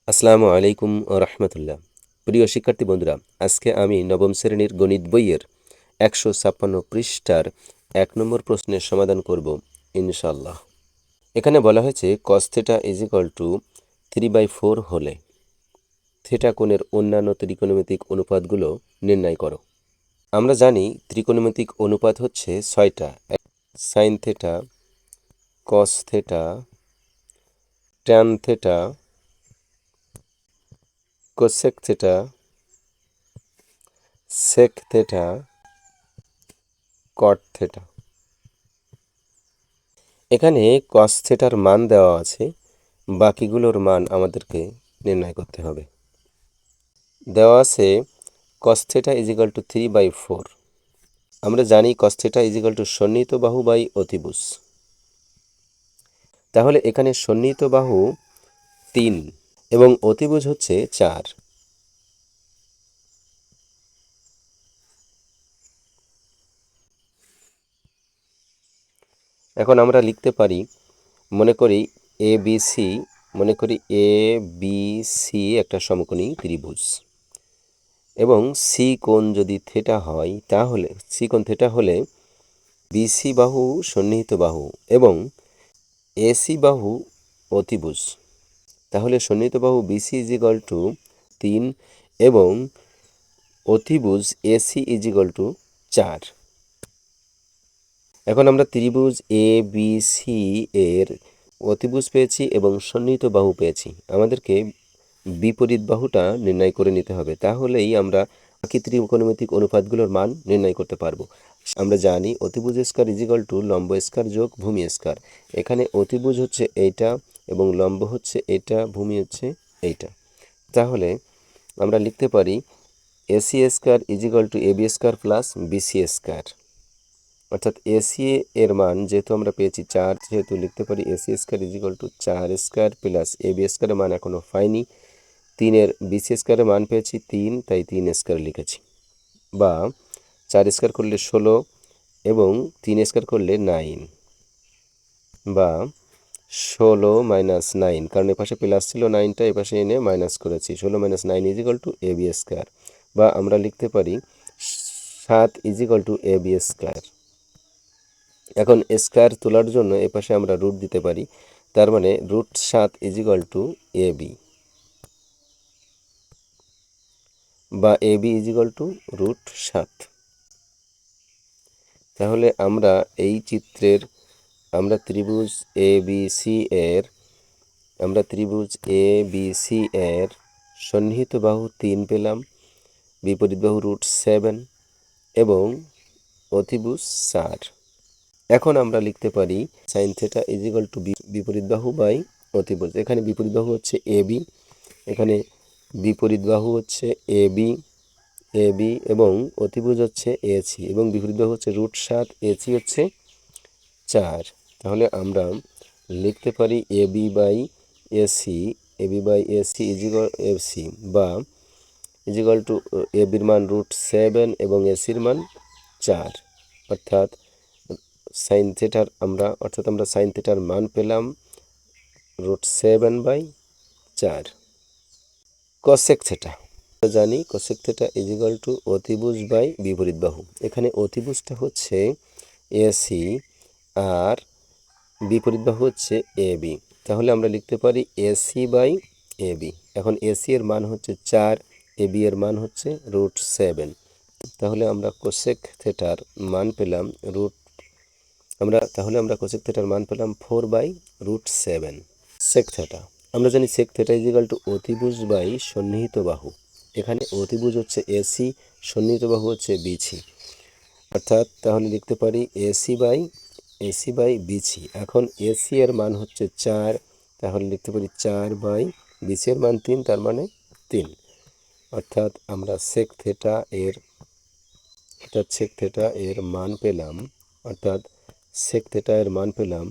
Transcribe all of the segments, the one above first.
আসসালামু আলাইকুম রহমতুল্লাহ। প্রিয় শিক্ষার্থী বন্ধুরা, আজকে আমি নবম শ্রেণীর গণিত বইয়ের 156 পৃষ্ঠার 1 নম্বর প্রশ্নের সমাধান করব ইনশাল্লাহ। এখানে বলা হয়েছে cos theta is equal two 3/4 হলে থিটা কোণের অন্যান্য ত্রিকোণমিতিক অনুপাতগুলো নির্ণয় করো। আমরা জানি ত্রিকোণমিতিক অনুপাত হচ্ছে 6টা: sine theta, cos theta, tan theta, cosec theta, sec theta, cot theta. এখানে কস থিটার মান দেওয়া আছে, বাকিগুলোর মান আমাদেরকে নির্ণয় করতে হবে। দেওয়া আছে cos theta is equal two 3/4। আমরা জানি cos theta is equal two সন্নিহিত বাহু বাই অতিভুজ। তাহলে এখানে সন্নিহিত বাহু 3 এবং অতিভুজ হচ্ছে 4। এখন আমরা লিখতে পারি, মনে করি এ বি সি একটা সমকোণী ত্রিভুজ এবং সি কোণ যদি থিটা হয়, তাহলে সি কোণ থিটা হলে বিসি বাহু সন্নিহিত বাহু এবং এসি বাহু অতিভুজ। তাহলে সন্নিহিত বাহু বিসি ইজ ইকুয়াল টু 3 এবং অতিভুজ এসি ইজ ইকুয়াল টু 4। এখন আমরা ত্রিভুজ এ বি সি এর অতিভুজ পেয়েছি এবং সন্নিহিত বাহু পেয়েছি। আমাদেরকে বিপরীত বাহুটা নির্ণয় করে নিতে হবে, তাহলেই আমরা বাকি ত্রিকোণমিতিক অনুপাতগুলোর মান নির্ণয় করতে পারবো। আমরা জানি অতিভুজ স্কয়ার ইজ ইকুয়াল টু লম্ব স্কয়ার যোগ ভূমি স্কয়ার। এখানে অতিভুজ হচ্ছে এইটা এবং লম্ব হচ্ছে এটা, ভূমি হচ্ছে এইটা। তাহলে আমরা লিখতে পারি AC square is equal to AB square plus BC square. অর্থাৎ এসি এর মান যেহেতু আমরা পেয়েছি 4, যেহেতু লিখতে পারি AC square is equal to 4 square plus AB স্কয়ারের মান এখনও পাইনি, 3-এর বিসি স্কয়ারের মান পেয়েছি 3, তাই 3 স্কয়ার লিখেছি। বা 4 স্কয়ার করলে 16 এবং 3 স্কয়ার করলে 9, বা 16 মাইনাস 9, কারণ এপাশে প্লাস ছিল 9টা এপাশে এনে মাইনাস করেছি। 16 minus 9 is equal to AB square. বা আমরা লিখতে পারি 7 is equal to AB square. এখন স্কয়ার তোলার জন্য এপাশে আমরা রুট দিতে পারি, তার মানে √7 ইজ ইকুয়াল টু এবি, বা এবি ইজ ইকুয়াল টু √7। তাহলে আমরা এই চিত্রের ত্রিভুজ এ বি সি এর সন্নিহিত বাহু 3 পেলাম, বিপরীত বাহু √7 এবং অতিভুজ 4। এখন আমরা লিখতে পারি sine theta is equal two বিপরীত বাহু বাই অতিভুজ। এখানে বিপরীত বাহু হচ্ছে এবি, এখানে বিপরীত বাহু হচ্ছে এবি এবং অতিভুজ হচ্ছে এসি এবং বিপরীত বাহু হচ্ছে √7, এসি হচ্ছে 4। তাহলে আমরা লিখতে পারি AB by AC is equal AC বা ইজ ইকুয়াল টু এবির মান √7 এবং এসির মান 4। অর্থাৎ আমরা সাইন থিটার মান পেলাম √7/4। কসেক থিটা আমরা জানি cosec theta is equal to অতিভুজ বাই বিপরীত বাহু। এখানে অতিভুজটা হচ্ছে এসি আর বিপরীত বাহু হচ্ছে এবি। তাহলে আমরা লিখতে পারি এসি বাই এবি। এখন এসি এর মান হচ্ছে 4, এবি এর মান হচ্ছে √7। তাহলে আমরা কোসেক থিটার মান পেলাম 4/√7। সেক থিটা আমরা জানি sec theta is equal to অতিভুজ বাই সন্নিহিত বাহু। এখানে অতিভুজ হচ্ছে এসি, সন্নিহিত বাহু হচ্ছে বিসি। অর্থাৎ তাহলে লিখতে পারি এসি বাই বিসি। এখন এসি এর মান হচ্ছে 4, তাহলে লিখতে পারি 4/বিসি এর মান 3, তার মানে 3। অর্থাৎ আমরা সেক থিটা এর মান পেলাম, অর্থাৎ সেক থিটা এর মান পেলাম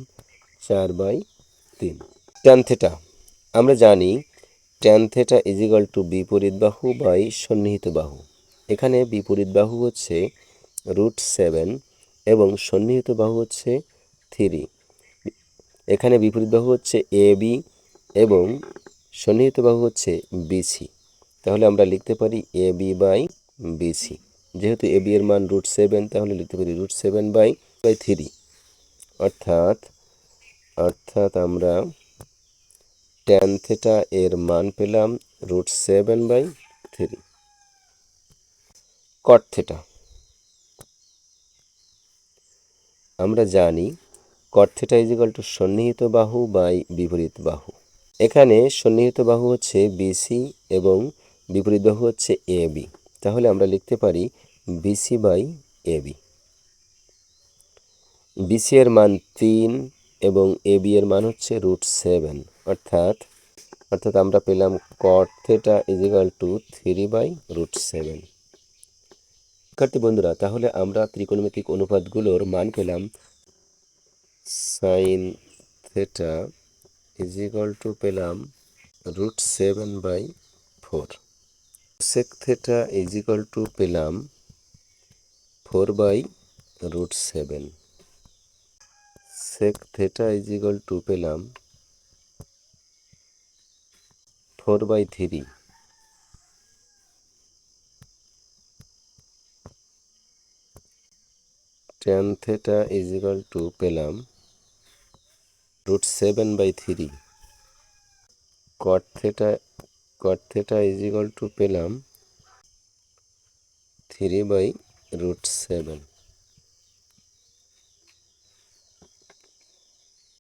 4/3। ট্যান থিটা আমরা জানি tan theta is equal two বিপরীত বাহু বাই সন্নিহিত বাহু। এখানে বিপরীত বাহু হচ্ছে √7 এবং সন্নিহিত বাহু হচ্ছে 3। এখানে বিপরীত বাহু হচ্ছে এবি এবং সন্নিহিত বাহু হচ্ছে বিসি। তাহলে আমরা লিখতে পারি এ বি বাই বিসি। যেহেতু এ বি এর মান √7, তাহলে লিখতে পারি √7/3। অর্থাৎ অর্থাৎ আমরা ট্যান থিটা এর মান পেলাম √7/3। কট থিটা আমরা জানি কট থিটা সন্নিহিত বাহু বাই বিপরীত বাহু। এখানে সন্নিহিত বাহু হচ্ছে বিসি এবং বিপরীত বাহু হচ্ছে এ বি। তাহলে আমরা লিখতে পারি BC by A B. BC এর মান 3 এবং এ বি এর মান হচ্ছে √7। অর্থাৎ আমরা পেলাম কট থিটা 3/√7। শিক্ষার্থী বন্ধুরা, তাহলে আমরা ত্রিকোণমিতিক অনুপাতগুলোর মান পেলাম। সাইন থিটা পেলাম √7/4। সেক থিটা পেলাম 4/√7। সেক থিটা পেলাম 4/3। ট্যান থিটা পেলাম √7/3। কট থিটা পেলাম 3/√7।